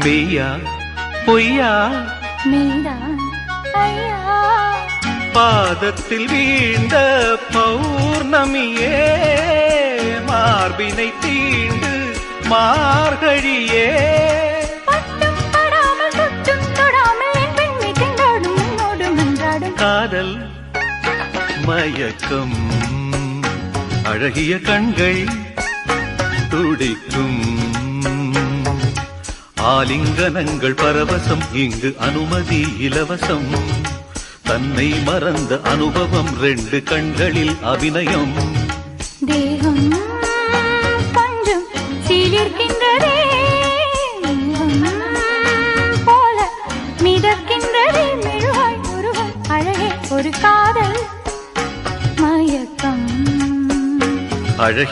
மெய்யா பொய்யா நீதான் ஐயா பாதத்தில் வீழ்ந்த பௌர்ணமியே மார்பினை தீண்டு மார்கழியே பட்டும் படாமல் தொட்டும் தொடாமல் என் பெண்மை திண்டாடும் உன்னோடு மன்றாடும் காதல் மயக்கம் அழகிய கண்கள் துடிக்கும் ஆலிங்கனங்கள் பரவசம் இங்கு அனுமதி இலவசம் தன்னை மறந்த அனுபவம் 2 கண்களில் அபிநயம் தேகம் கொஞ்சம் சீலிருக்கின்றதே போல மிதக்கின்றதே மெழுகாய் உருவம் அழகே ஒரு காதல் மயக்கம் அழகிய